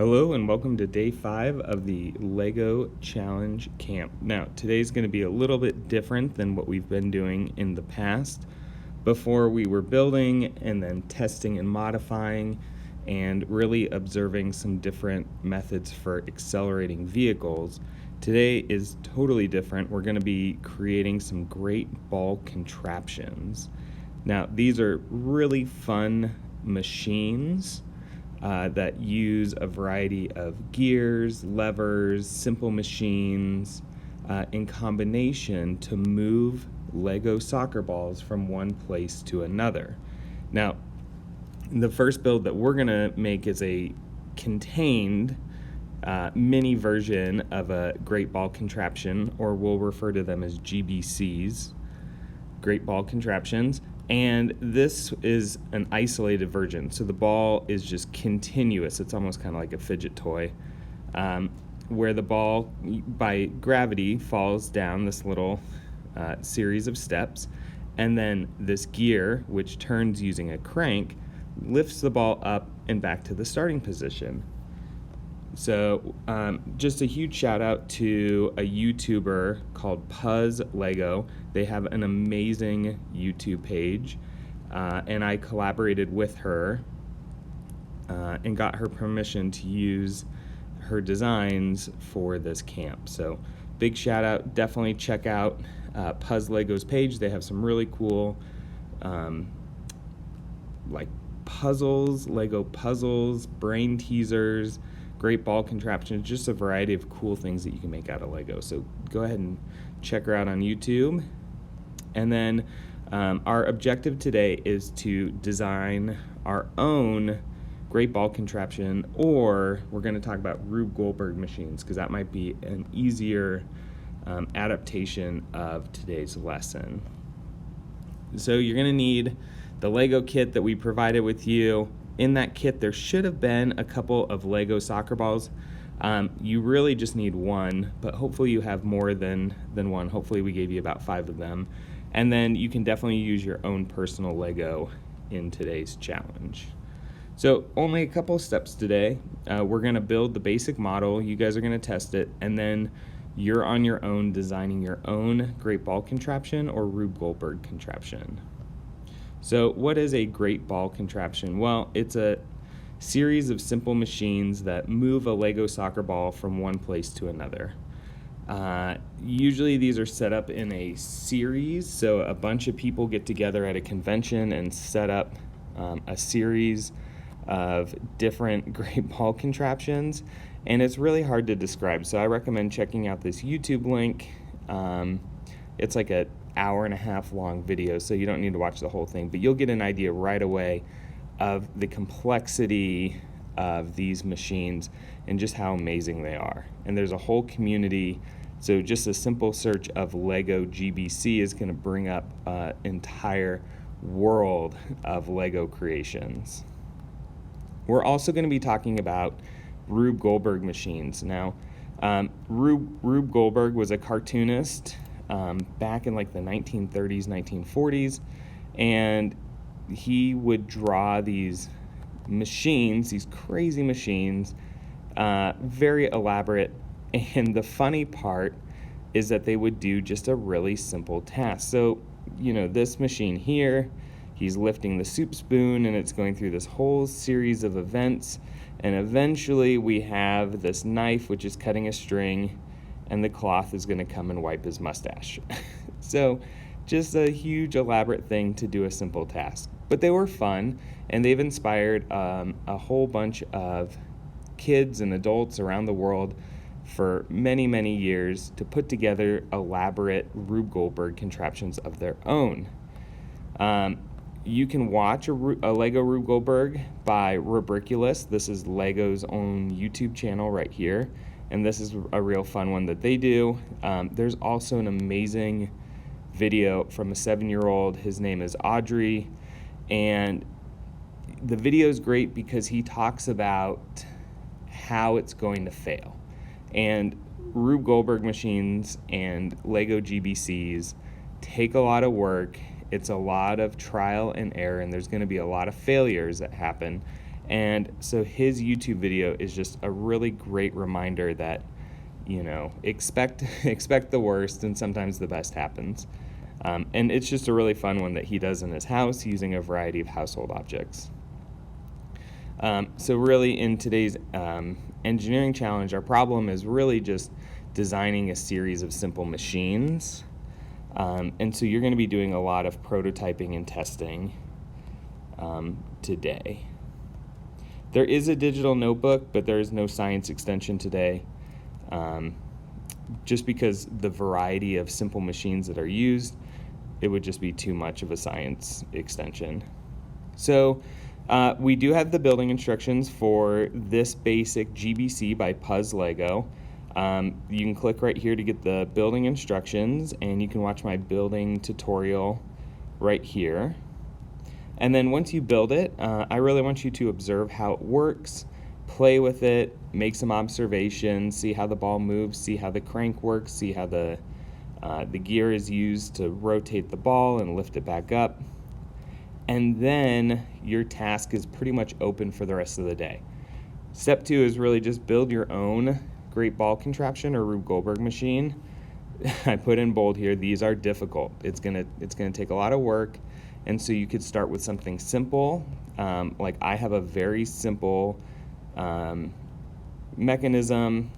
Hello and welcome to day 5 of the LEGO Challenge Camp. Now, today's going to be a little bit different than what we've been doing in the past. Before we were building and then testing and modifying and really observing some different methods for accelerating vehicles. Today is totally different. We're going to be creating some great ball contraptions. Now, these are really fun machines that use a variety of gears, levers, simple machines in combination to move Lego soccer balls from one place to another. Now, the first build that we're going to make is a contained mini version of a great ball contraption, or we'll refer to them as GBCs, great ball contraptions. And this is an isolated version, so the ball is just continuous. It's almost kind of like a fidget toy, where the ball, by gravity, falls down this little series of steps, and then this gear, which turns using a crank, lifts the ball up and back to the starting position. So just a huge shout out to a YouTuber called Puzz Lego. They have an amazing YouTube page, and I collaborated with her and got her permission to use her designs for this camp. So big shout out, definitely check out Puzz Lego's page. They have some really cool like puzzles, Lego puzzles, brain teasers, great ball contraptions, just a variety of cool things that you can make out of Lego. So go ahead and check her out on YouTube. And then our objective today is to design our own great ball contraption, or we're going to talk about Rube Goldberg machines, because that might be an easier adaptation of today's lesson. So you're going to need the Lego kit that we provided with you. In that kit, there should have been a couple of Lego soccer balls. You really just need one, but hopefully you have more than one. Hopefully we gave you about 5 of them. And then you can definitely use your own personal Lego in today's challenge. So only a couple of steps today. We're going to build the basic model. You guys are going to test it, and then you're on your own designing your own great ball contraption or Rube Goldberg contraption. So what is a great ball contraption? Well, it's a series of simple machines that move a Lego soccer ball from one place to another. Usually these are set up in a series, so a bunch of people get together at a convention and set up a series of different great ball contraptions, and it's really hard to describe, so I recommend checking out this YouTube link. It's like an hour-and-a-half long video, so you don't need to watch the whole thing, but you'll get an idea right away of the complexity of these machines and just how amazing they are. And there's a whole community, so just a simple search of Lego GBC is going to bring up an entire world of Lego creations. We're also going to be talking about Rube Goldberg machines. Now, Rube Goldberg was a cartoonist back in like the 1930s, 1940s, and he would draw these machines, these crazy machines, very elaborate, and the funny part is that they would do just a really simple task. So, you know, this machine here, he's lifting the soup spoon and it's going through this whole series of events, and eventually we have this knife which is cutting a string, and the cloth is going to come and wipe his mustache. So just a huge elaborate thing to do a simple task. But they were fun, and they've inspired a whole bunch of kids and adults around the world for many, many years to put together elaborate Rube Goldberg contraptions of their own. You can watch a Lego Rube Goldberg by Rubriculous. This is Lego's own YouTube channel right here, and this is a real fun one that they do. There's also an amazing video from a 7-year-old. His name is Audrey, and the video is great because he talks about how it's going to fail. And Rube Goldberg machines and Lego GBCs take a lot of work. It's a lot of trial and error, and there's going to be a lot of failures that happen. And so his YouTube video is just a really great reminder that, you know, expect the worst, and sometimes the best happens. And it's just a really fun one that he does in his house using a variety of household objects. So really in today's engineering challenge, our problem is really just designing a series of simple machines. And so you're going to be doing a lot of prototyping and testing today. There is a digital notebook, but there is no science extension today, just because the variety of simple machines that are used, it would just be too much of a science extension. So we do have the building instructions for this basic GBC by Puzz Lego. You can click right here to get the building instructions, and you can watch my building tutorial right here. And then once you build it, I really want you to observe how it works, play with it, make some observations, see how the ball moves, see how the crank works, see how the gear is used to rotate the ball and lift it back up. And then your task is pretty much open for the rest of the day. Step 2 is really just build your own great ball contraption or Rube Goldberg machine. I put in bold here, these are difficult. It's gonna take a lot of work. And so you could start with something simple, like I have a very simple mechanism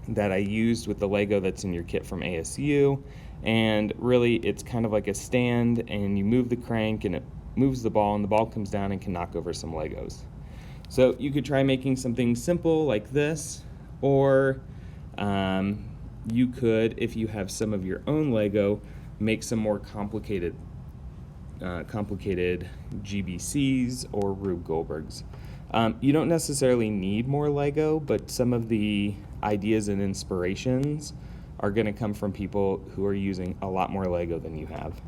that I used with the Lego that's in your kit from ASU, and really it's kind of like a stand, and you move the crank and it moves the ball, and the ball comes down and can knock over some Legos. So you could try making something simple like this, or you could, if you have some of your own Lego, make some more complicated GBCs or Rube Goldbergs. You don't necessarily need more Lego, but some of the ideas and inspirations are going to come from people who are using a lot more Lego than you have.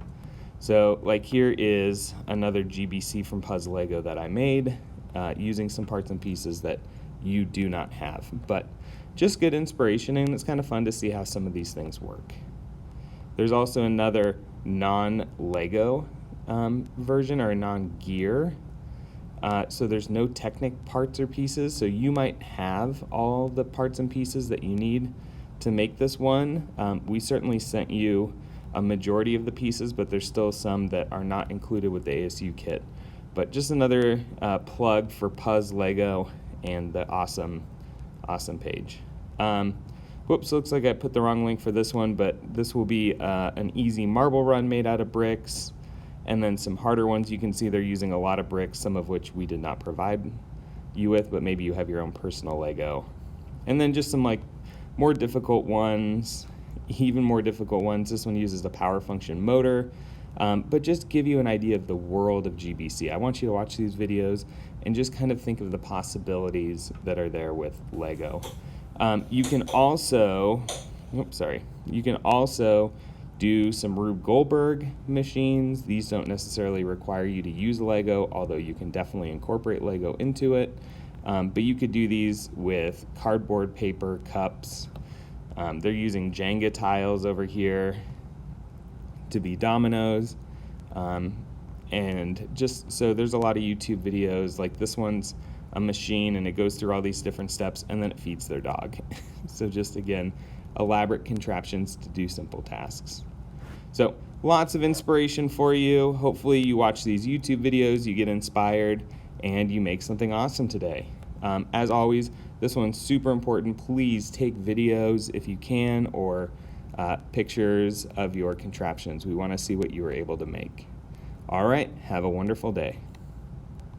So like here is another GBC from Puzz Lego that I made using some parts and pieces that you do not have, but just good inspiration, and it's kind of fun to see how some of these things work. There's also another non-Lego version, or a non-gear. So there's no Technic parts or pieces, so you might have all the parts and pieces that you need to make this one. We certainly sent you a majority of the pieces, but there's still some that are not included with the ASU kit. But just another plug for Puzz Lego and the awesome page. Whoops, looks like I put the wrong link for this one, but this will be an easy marble run made out of bricks, and then some harder ones. You can see they're using a lot of bricks, some of which we did not provide you with, but maybe you have your own personal Lego. And then just some like more difficult ones, even more difficult ones. This one uses a power function motor, but just give you an idea of the world of GBC. I want you to watch these videos and just kind of think of the possibilities that are there with Lego. You can also, do some Rube Goldberg machines. These don't necessarily require you to use Lego, although you can definitely incorporate Lego into it. But you could do these with cardboard, paper, cups. They're using Jenga tiles over here to be dominoes. And just so there's a lot of YouTube videos, like this one's a machine and it goes through all these different steps and then it feeds their dog. So just again, elaborate contraptions to do simple tasks. So lots of inspiration for you. Hopefully you watch these YouTube videos, you get inspired, and you make something awesome today. As always, this one's super important. Please take videos if you can, or pictures of your contraptions. We want to see what you were able to make. All right, have a wonderful day.